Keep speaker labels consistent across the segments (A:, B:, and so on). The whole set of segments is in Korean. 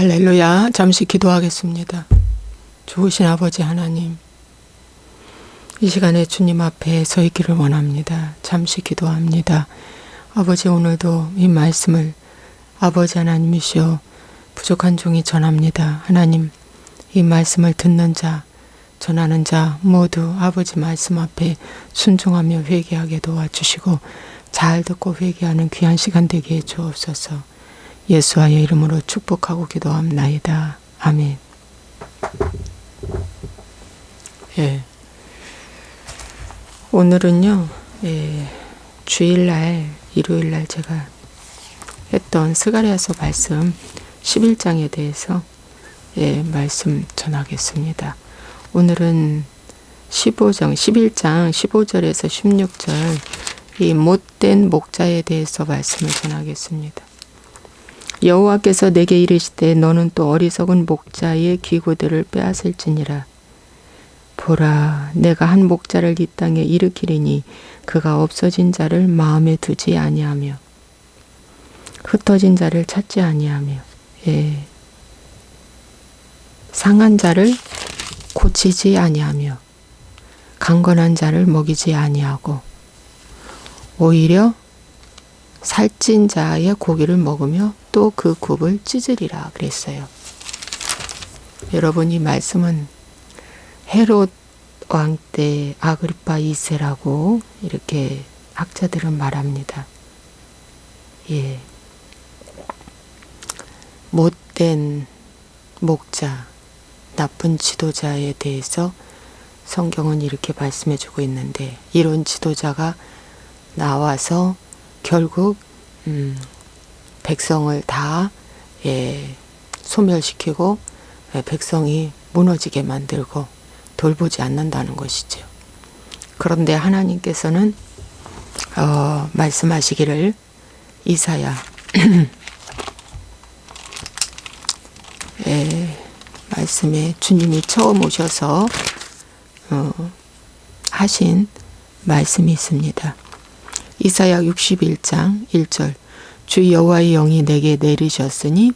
A: 할렐루야. 잠시 기도하겠습니다. 좋으신 아버지 하나님, 이 시간에 주님 앞에 서 있기를 원합니다. 잠시 기도합니다. 아버지, 오늘도 이 말씀을 아버지 하나님이시여 부족한 종이 전합니다. 하나님, 이 말씀을 듣는 자, 전하는 자 모두 아버지 말씀 앞에 순종하며 회개하게 도와주시고 잘 듣고 회개하는 귀한 시간 되게 해 주옵소서. 예수와의 이름으로 축복하고 기도합나이다. 아멘. 오늘은요, 주일날, 일요일날 제가 했던 스가랴서 말씀 11장에 대해서 말씀 전하겠습니다. 오늘은 11장 15절에서 16절 이 못된 목자에 대해서 말씀을 전하겠습니다. 여호와께서 내게 이르시되 너는 또 어리석은 목자의 기구들을 빼앗을지니라. 보라, 내가 한 목자를 이 땅에 일으키리니 그가 없어진 자를 마음에 두지 아니하며 흩어진 자를 찾지 아니하며 상한 자를 고치지 아니하며 강건한 자를 먹이지 아니하고 오히려 살찐 자의 고기를 먹으며 또 그 굽을 찢으리라 그랬어요. 여러분, 이 말씀은 헤롯 왕 때 아그리파 2세라고 이렇게 학자들은 말합니다. 못된 목자, 나쁜 지도자에 대해서 성경은 이렇게 말씀해주고 있는데, 이런 지도자가 나와서 결국 백성을 다 소멸시키고 백성이 무너지게 만들고 돌보지 않는다는 것이죠. 그런데 하나님께서는 말씀하시기를 이사야 말씀에 주님이 처음 오셔서 하신 말씀이 있습니다. 이사야 61장 1절 주 여호와의 영이 내게 내리셨으니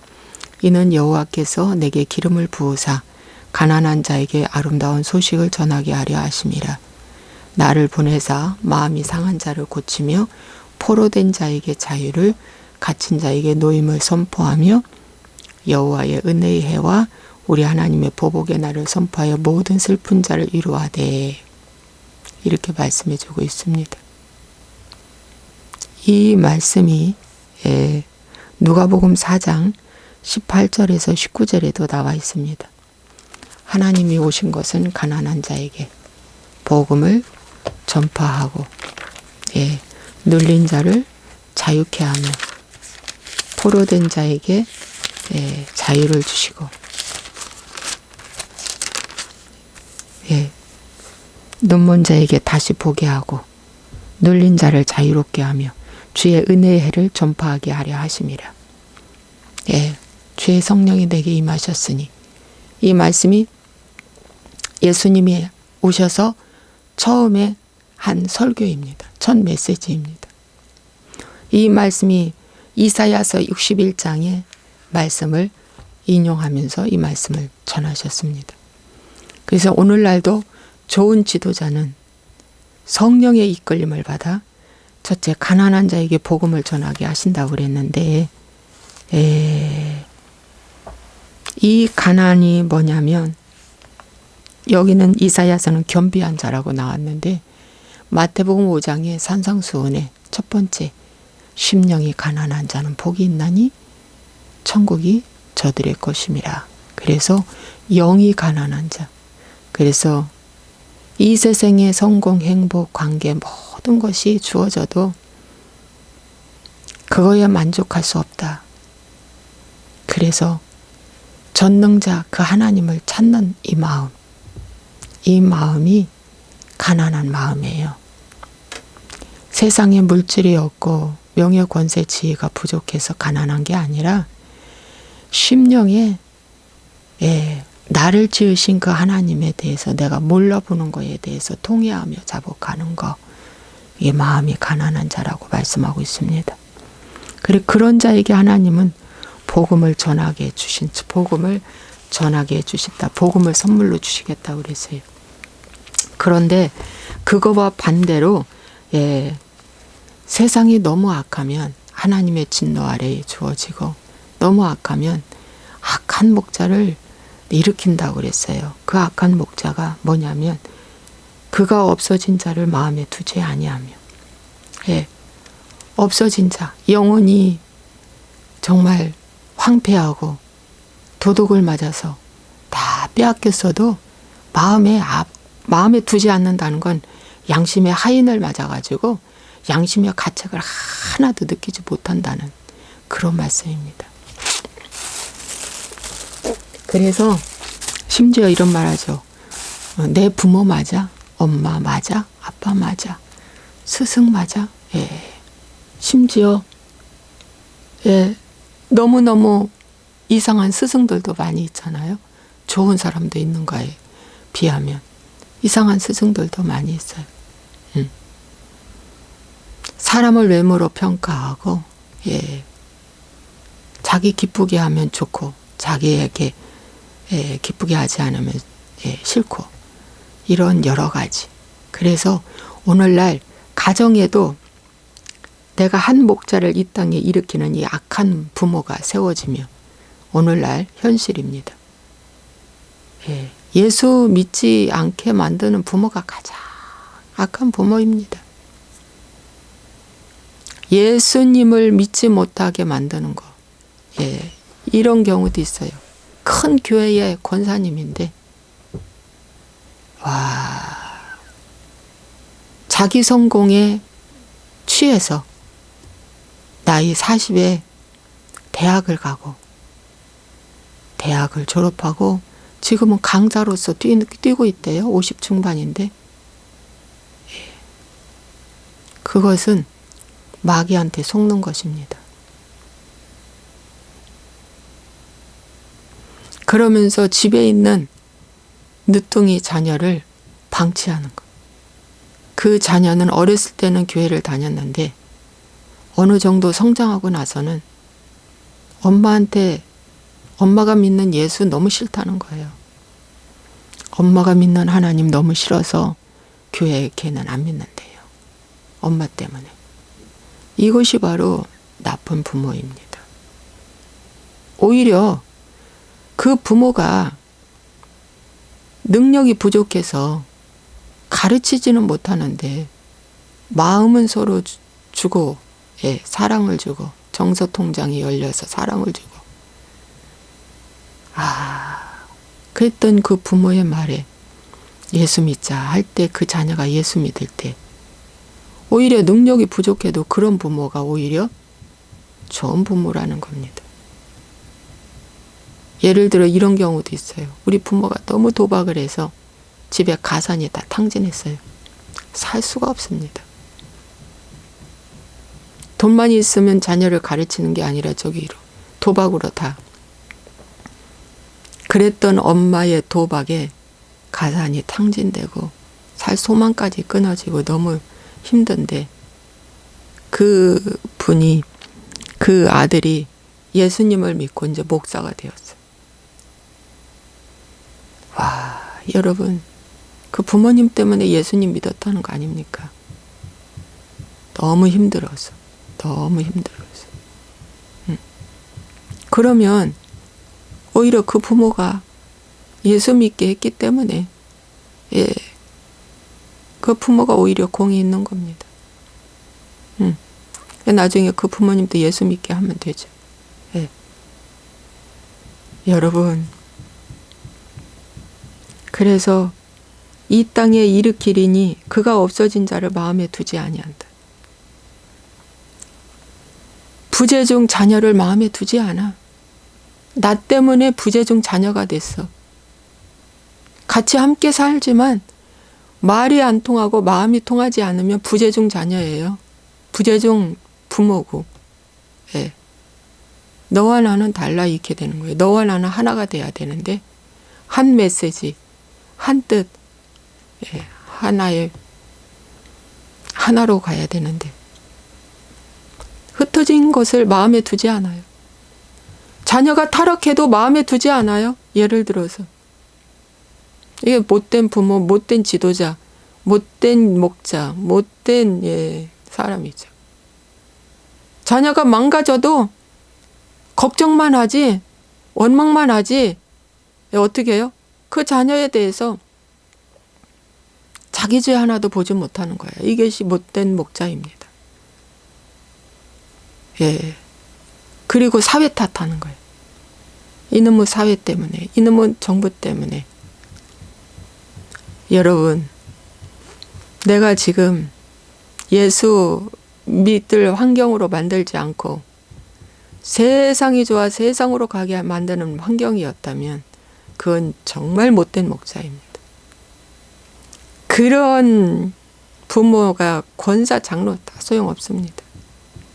A: 이는 여호와께서 내게 기름을 부으사 가난한 자에게 아름다운 소식을 전하게 하려 하심이라. 나를 보내사 마음이 상한 자를 고치며 포로된 자에게 자유를, 갇힌 자에게 노임을 선포하며 여호와의 은혜의 해와 우리 하나님의 보복의 날을 선포하여 모든 슬픈 자를 위로하되, 이렇게 말씀해 주고 있습니다. 이 말씀이 누가복음 4장 18절에서 19절에도 나와 있습니다. 하나님이 오신 것은 가난한 자에게 복음을 전파하고 눌린 자를 자유케 하며 포로된 자에게 자유를 주시고 눈먼 자에게 다시 보게 하고 눌린 자를 자유롭게 하며 주의 은혜의 해를 전파하게 하려 하심이라. 주의 성령이 내게 임하셨으니, 이 말씀이 예수님이 오셔서 처음에 한 설교입니다. 첫 메시지입니다. 이 말씀이 이사야서 61장의 말씀을 인용하면서 이 말씀을 전하셨습니다. 그래서 오늘날도 좋은 지도자는 성령의 이끌림을 받아 첫째 가난한 자에게 복음을 전하게 하신다고 그랬는데, 이 가난이 뭐냐면, 여기는 이사야서는 겸비한 자라고 나왔는데 마태복음 5장의 산상수훈의 첫 번째 심령이 가난한 자는 복이 있나니 천국이 저들의 것임이라. 그래서 영이 가난한 자, 그래서 이 세상의 성공, 행복, 관계 모든 것이 주어져도 그거에 만족할 수 없다. 그래서 전능자 그 하나님을 찾는 이 마음, 이 마음이 가난한 마음이에요. 세상에 물질이 없고 명예, 권세, 지위가 부족해서 가난한 게 아니라 심령에 나를 지으신 그 하나님에 대해서 내가 몰라보는 것에 대해서 통회하며 자복하는 것, 이게 마음이 가난한 자라고 말씀하고 있습니다. 그래, 그런 자에게 하나님은 복음을 전하게 해주신다. 복음을 선물로 주시겠다 그랬어요. 그런데 그거와 반대로 세상이 너무 악하면 하나님의 진노 아래에 주어지고 너무 악하면 악한 목자를 일으킨다고 그랬어요. 그 악한 목자가 뭐냐면 그가 없어진 자를 마음에 두지 아니하며 없어진 자, 영혼이 정말 황폐하고 도둑을 맞아서 다 빼앗겼어도 마음에 두지 않는다는 건 양심의 하인을 맞아가지고 양심의 가책을 하나도 느끼지 못한다는 그런 말씀입니다. 그래서 심지어 이런 말 하죠. 내 부모 맞아? 엄마 맞아? 아빠 맞아? 스승 맞아? 심지어 너무너무 이상한 스승들도 많이 있잖아요. 좋은 사람도 있는 거에 비하면 이상한 스승들도 많이 있어요. 사람을 외모로 평가하고 자기 기쁘게 하면 좋고 자기에게 기쁘게 하지 않으면 싫고 이런 여러 가지. 그래서 오늘날 가정에도 내가 한 목자를 이 땅에 일으키는 이 악한 부모가 세워지며 오늘날 현실입니다. 예수 믿지 않게 만드는 부모가 가장 악한 부모입니다. 예수님을 믿지 못하게 만드는 거. 이런 경우도 있어요. 큰 교회의 권사님인데 자기 성공에 취해서 나이 40에 대학을 가고 대학을 졸업하고 지금은 강사로서 뛰고 있대요. 50 중반인데 그것은 마귀한테 속는 것입니다. 그러면서 집에 있는 늦둥이 자녀를 방치하는 것. 그 자녀는 어렸을 때는 교회를 다녔는데 어느 정도 성장하고 나서는 엄마가 믿는 예수 너무 싫다는 거예요. 엄마가 믿는 하나님 너무 싫어서 교회에 걔는 안 믿는데요. 엄마 때문에. 이것이 바로 나쁜 부모입니다. 오히려 그 부모가 능력이 부족해서 가르치지는 못하는데 마음은 서로 주고 사랑을 주고 정서 통장이 열려서 사랑을 주고 그랬던 그 부모의 말에 예수 믿자 할 때 그 자녀가 예수 믿을 때 오히려 능력이 부족해도 그런 부모가 오히려 좋은 부모라는 겁니다. 예를 들어 이런 경우도 있어요. 우리 부모가 너무 도박을 해서 집에 가산이 다 탕진했어요. 살 수가 없습니다. 돈만 있으면 자녀를 가르치는 게 아니라 도박으로 다. 그랬던 엄마의 도박에 가산이 탕진되고 살 소망까지 끊어지고 너무 힘든데 그 아들이 예수님을 믿고 이제 목사가 되었어요. 여러분 그 부모님 때문에 예수님 믿었다는 거 아닙니까? 너무 힘들어서. 그러면 오히려 그 부모가 예수 믿게 했기 때문에 그 부모가 오히려 공이 있는 겁니다. 나중에 그 부모님도 예수 믿게 하면 되죠. 여러분 그래서 이 땅에 일으키리니 그가 없어진 자를 마음에 두지 아니한다. 부재중 자녀를 마음에 두지 않아. 나 때문에 부재중 자녀가 됐어. 같이 함께 살지만 말이 안 통하고 마음이 통하지 않으면 부재중 자녀예요. 부재중 부모고. 너와 나는 달라 있게 되는 거예요. 너와 나는 하나가 돼야 되는데 한 메시지, 한 뜻, 하나로 가야 되는데 흩어진 것을 마음에 두지 않아요. 자녀가 타락해도 마음에 두지 않아요. 예를 들어서 이게 못된 부모, 못된 지도자, 못된 목자, 못된 사람이죠. 자녀가 망가져도 걱정만 하지, 원망만 하지, 어떻게 해요? 그 자녀에 대해서 자기 죄 하나도 보지 못하는 거예요. 이것이 못된 목자입니다. 예. 그리고 사회 탓하는 거예요. 이놈의 사회 때문에, 이놈의 정부 때문에. 여러분, 내가 지금 예수 믿을 환경으로 만들지 않고 세상이 좋아 세상으로 가게 만드는 환경이었다면 그건 정말 못된 목자입니다. 그런 부모가 권사, 장로 다 소용없습니다.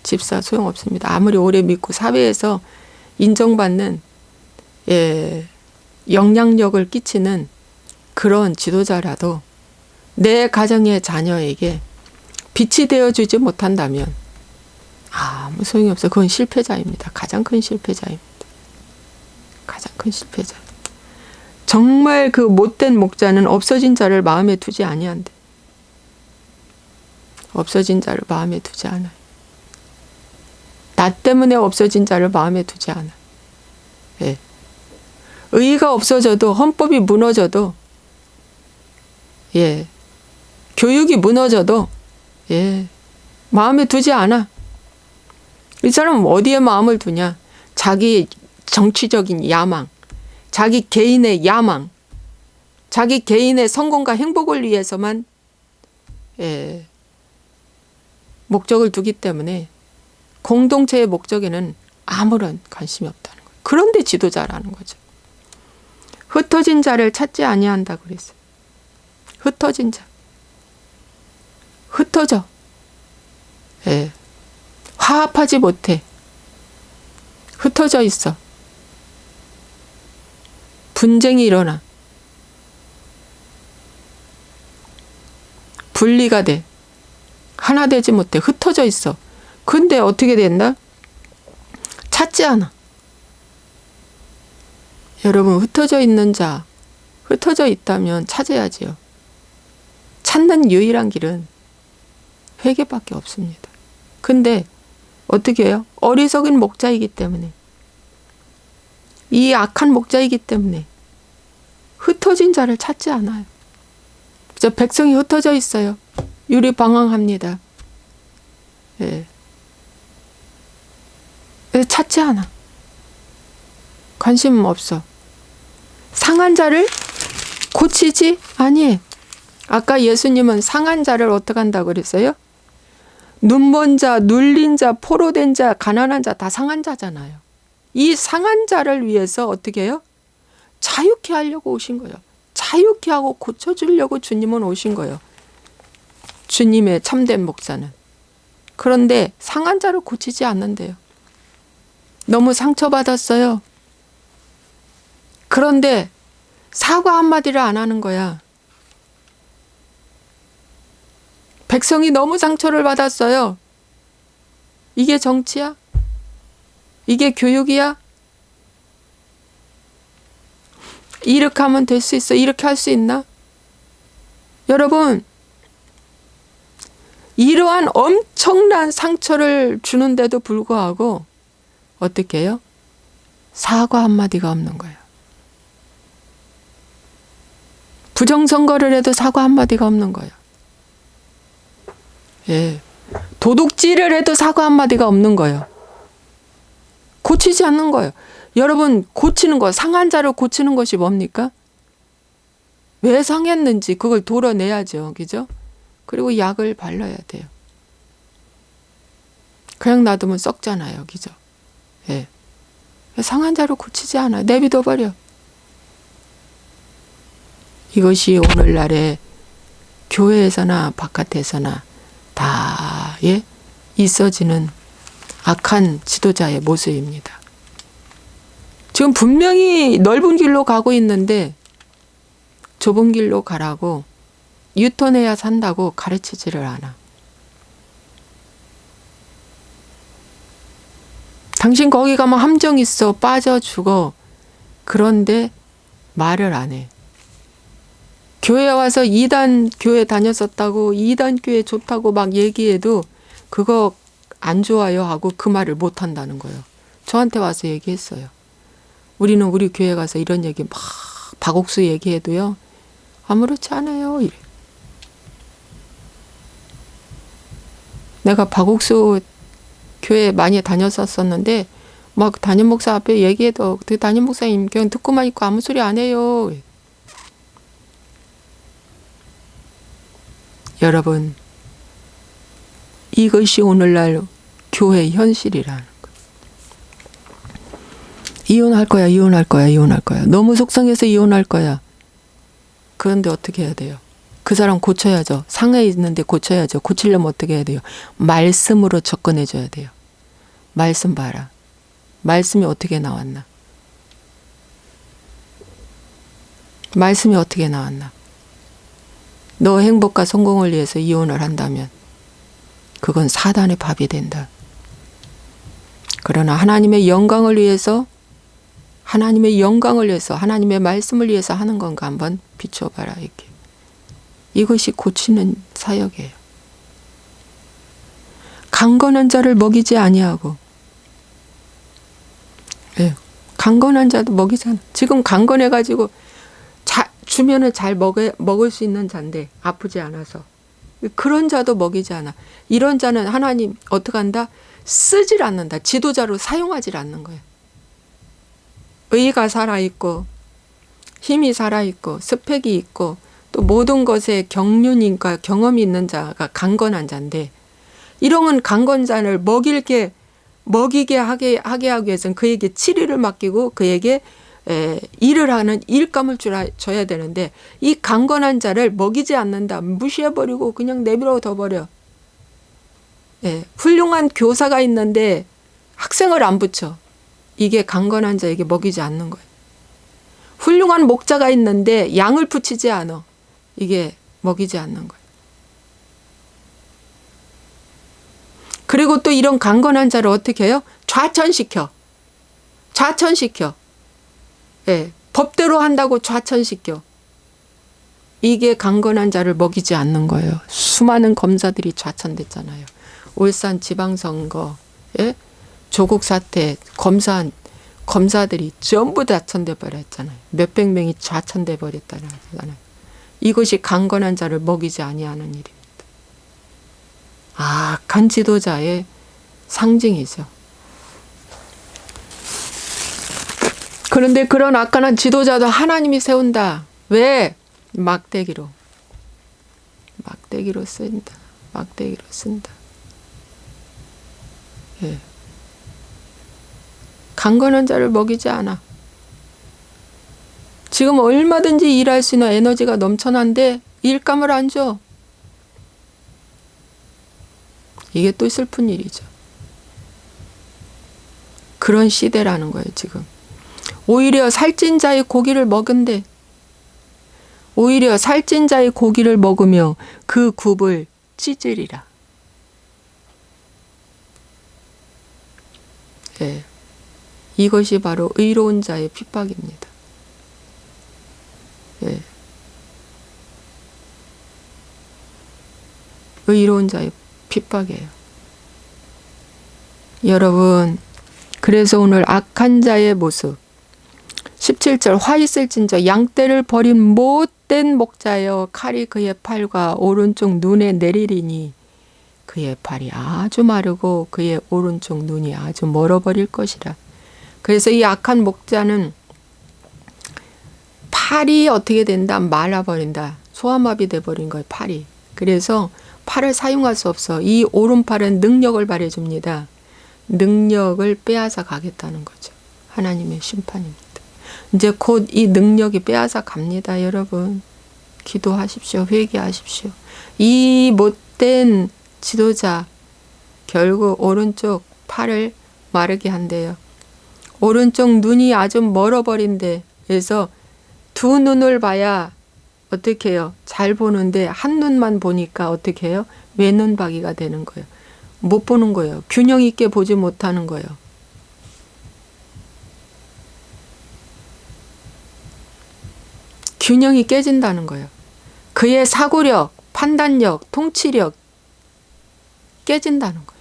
A: 집사 소용없습니다. 아무리 오래 믿고 사회에서 인정받는 영향력을 끼치는 그런 지도자라도 내 가정의 자녀에게 빛이 되어주지 못한다면 아무 소용이 없어요. 그건 실패자입니다. 가장 큰 실패자입니다. 가장 큰 실패자. 정말 그 못된 목자는 없어진 자를 마음에 두지 아니한대. 없어진 자를 마음에 두지 않아요. 나 때문에 없어진 자를 마음에 두지 않아. 예. 의의가 없어져도, 헌법이 무너져도, 예. 교육이 무너져도, 예. 마음에 두지 않아. 이 사람은 어디에 마음을 두냐? 자기 정치적인 야망, 자기 개인의 야망, 자기 개인의 성공과 행복을 위해서만 목적을 두기 때문에 공동체의 목적에는 아무런 관심이 없다는 거예요. 그런데 지도자라는 거죠. 흩어진 자를 찾지 아니한다 그랬어요. 흩어진 자. 흩어져. 예. 화합하지 못해. 흩어져 있어. 분쟁이 일어나. 분리가 돼. 하나 되지 못해. 흩어져 있어. 근데 어떻게 된다? 찾지 않아. 여러분, 흩어져 있는 자, 흩어져 있다면 찾아야지요. 찾는 유일한 길은 회개밖에 없습니다. 근데 어떻게 해요? 어리석은 목자이기 때문에, 이 악한 목자이기 때문에 흩어진 자를 찾지 않아요. 백성이 흩어져 있어요. 유리방황합니다. 예. 찾지 않아. 관심은 없어. 상한 자를 고치지 아니해. 아까 예수님은 상한 자를 어떻게 한다고 그랬어요? 눈먼 자, 눌린 자, 포로된 자, 가난한 자 다 상한 자잖아요. 이 상한 자를 위해서 어떻게 해요? 자유케 하려고 오신 거예요. 자유케 하고 고쳐주려고 주님은 오신 거예요. 주님의 참된 목자는. 그런데 상한 자를 고치지 않는데요. 너무 상처받았어요. 그런데 사과 한마디를 안 하는 거야. 백성이 너무 상처를 받았어요. 이게 정치야? 이게 교육이야? 이렇게 하면 될 수 있어? 이렇게 할 수 있나? 여러분, 이러한 엄청난 상처를 주는데도 불구하고 어떻게 해요? 사과 한마디가 없는 거예요. 부정선거를 해도 사과 한마디가 없는 거예요. 예. 도둑질을 해도 사과 한마디가 없는 거예요. 고치지 않는 거예요. 여러분, 고치는 거, 상한 자를 고치는 것이 뭡니까? 왜 상했는지 그걸 도려내야죠. 그죠? 그리고 약을 발라야 돼요. 그냥 놔두면 썩잖아요. 그죠? 예. 상한 자를 고치지 않아요. 내비둬버려. 이것이 오늘날의 교회에서나 바깥에서나 다 있어지는 악한 지도자의 모습입니다. 지금 분명히 넓은 길로 가고 있는데 좁은 길로 가라고 유턴해야 산다고 가르치지를 않아. 당신 거기 가면 함정 있어. 빠져 죽어. 그런데 말을 안 해. 교회 와서 2단 교회 다녔었다고 2단 교회 좋다고 막 얘기해도 그거 안 좋아요 하고 그 말을 못 한다는 거예요. 저한테 와서 얘기했어요. 우리는 우리 교회 가서 이런 얘기 막 박옥수 얘기해도요. 아무렇지 않아요. 이래. 내가 박옥수 교회 많이 다녔었는데 막 담임 목사 앞에 얘기해도 그 담임 목사님 그냥 듣고만 있고 아무 소리 안 해요. 여러분, 이것이 오늘날 교회 현실이라는 거예요. 이혼할 거야, 이혼할 거야, 이혼할 거야. 너무 속상해서 이혼할 거야. 그런데 어떻게 해야 돼요? 그 사람 고쳐야죠. 상해 있는데 고쳐야죠. 고치려면 어떻게 해야 돼요? 말씀으로 접근해 줘야 돼요. 말씀 봐라. 말씀이 어떻게 나왔나? 말씀이 어떻게 나왔나? 너 행복과 성공을 위해서 이혼을 한다면 그건 사단의 밥이 된다. 그러나 하나님의 영광을 위해서 하나님의 말씀을 위해서 하는 건가 한번 비춰봐라. 이렇게. 이것이 고치는 사역이에요. 강건한 자를 먹이지 아니하고. 예, 강건한 자도 먹이잖아. 지금 강건해가지고 주면은 잘 먹을 수 있는 자인데 아프지 않아서. 그런 자도 먹이지 않아. 이런 자는 하나님 어떻게 한다? 쓰질 않는다. 지도자로 사용하질 않는 거예요. 의가 살아있고 힘이 살아있고 스펙이 있고 또 모든 것에 경륜인과 경험이 있는 자가 강건한 자인데 이런 강건자를 먹이게 하게 하기 위해서는 그에게 치리를 맡기고 그에게 일을 하는 일감을 줘야 되는데 이 강건한 자를 먹이지 않는다. 무시해버리고 그냥 내버려 둬버려. 훌륭한 교사가 있는데 학생을 안 붙여. 이게 강건한 자에게 먹이지 않는 거예요. 훌륭한 목자가 있는데 양을 붙이지 않아. 이게 먹이지 않는 거예요. 그리고 또 이런 강건한 자를 어떻게 해요? 좌천시켜. 법대로 한다고 좌천시켜. 이게 강건한 자를 먹이지 않는 거예요. 수많은 검사들이 좌천됐잖아요. 울산 지방선거에 조국 사태 검사들이 전부 좌천돼 버렸잖아요. 몇백 명이 좌천돼 버렸다는 거잖아요. 이것이 강건한 자를 먹이지 아니하는 일입니다. 악한 지도자의 상징이죠. 그런데 그런 악한 지도자도 하나님이 세운다. 왜? 막대기로 쓴다. 예. 강건한 자를 먹이지 않아. 지금 얼마든지 일할 수 있는 에너지가 넘쳐난데 일감을 안 줘. 이게 또 슬픈 일이죠. 그런 시대라는 거예요, 지금. 오히려 살찐 자의 고기를 먹은데 오히려 살찐 자의 고기를 먹으며 그 굽을 찢으리라. 예. 이것이 바로 의로운 자의 핍박입니다. 예. 의로운 자의 핍박이에요. 여러분, 그래서 오늘 악한 자의 모습 17절 화 있을진저 양떼를 버린 못된 목자여 칼이 그의 팔과 오른쪽 눈에 내리리니 그의 팔이 아주 마르고 그의 오른쪽 눈이 아주 멀어버릴 것이라. 그래서 이 악한 목자는 팔이 어떻게 된다? 말라버린다. 소아마비 돼버린 거예요. 팔이. 그래서 팔을 사용할 수 없어. 이 오른팔은 능력을 발휘해줍니다. 능력을 빼앗아 가겠다는 거죠. 하나님의 심판입니다. 이제 곧 이 능력이 빼앗아 갑니다. 여러분. 기도하십시오. 회개하십시오. 이 못된 지도자 결국 오른쪽 팔을 마르게 한대요. 오른쪽 눈이 아주 멀어버린대. 그래서 두 눈을 봐야 어떻게 해요? 잘 보는데 한 눈만 보니까 어떻게 해요? 외눈박이가 되는 거예요. 못 보는 거예요. 균형 있게 보지 못하는 거예요. 균형이 깨진다는 거예요. 그의 사고력, 판단력, 통치력 깨진다는 거예요.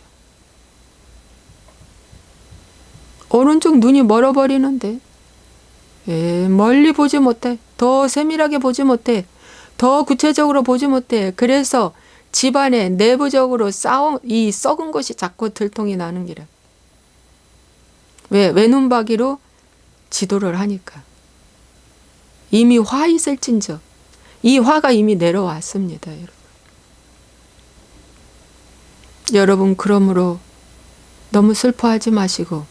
A: 오른쪽 눈이 멀어버리는데 멀리 보지 못해. 더 세밀하게 보지 못해. 더 구체적으로 보지 못해. 그래서 집안에 내부적으로 이 썩은 것이 자꾸 들통이 나는 기라. 왜? 외눈박이로 지도를 하니까. 이미 화 있을진저. 이 화가 이미 내려왔습니다. 여러분 그러므로 너무 슬퍼하지 마시고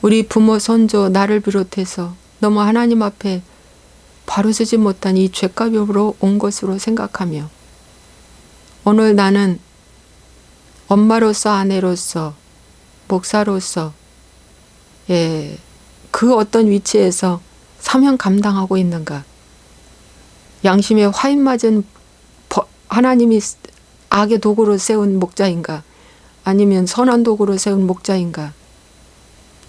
A: 우리 부모 선조 나를 비롯해서 너무 하나님 앞에 바로서지 못한 이 죄값으로 온 것으로 생각하며 오늘 나는 엄마로서 아내로서 목사로서 그 어떤 위치에서 사명 감당하고 있는가. 양심에 화인 맞은 하나님이 악의 도구로 세운 목자인가 아니면 선한 도구로 세운 목자인가.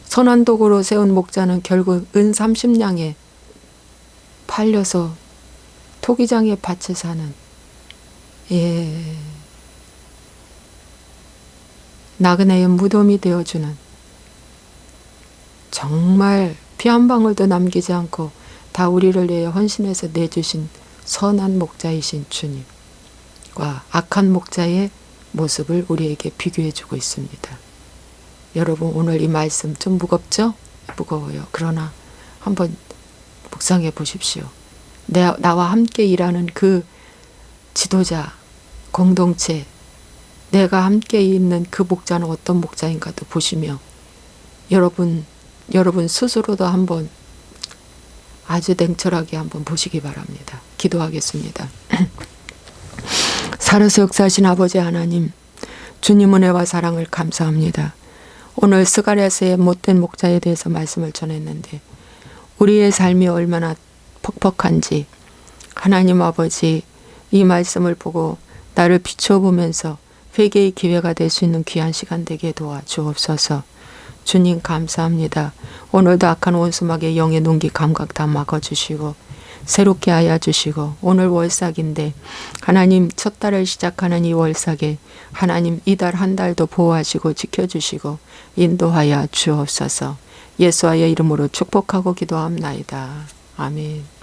A: 선한 도구로 세운 목자는 결국 은 30냥에 팔려서 토기장의 밭에 사는 나그네의 무덤이 되어주는 정말 피 한 방울도 남기지 않고 다 우리를 위해 헌신해서 내주신 선한 목자이신 주님과 악한 목자의 모습을 우리에게 비교해주고 있습니다. 여러분 오늘 이 말씀 좀 무겁죠? 무거워요. 그러나 한번 묵상해 보십시오. 나와 함께 일하는 그 지도자, 공동체, 내가 함께 있는 그 목자는 어떤 목자인가도 보시며 여러분 스스로도 한번 아주 냉철하게 한번 보시기 바랍니다. 기도하겠습니다. 살아서 역사하신 아버지 하나님, 주님 은혜와 사랑을 감사합니다. 오늘 스가랴서의 못된 목자에 대해서 말씀을 전했는데 우리의 삶이 얼마나 퍽퍽한지 하나님 아버지 이 말씀을 보고 나를 비춰보면서 회개의 기회가 될 수 있는 귀한 시간 되게 도와주옵소서. 주님 감사합니다. 오늘도 악한 원수막의 영의 눈기 감각 다 막아주시고 새롭게 하여 주시고 오늘 월삭인데 하나님 첫 달을 시작하는 이 월삭에 하나님 이달 한 달도 보호하시고 지켜주시고 인도하여 주옵소서. 예수와의 이름으로 축복하고 기도합나이다. 아멘.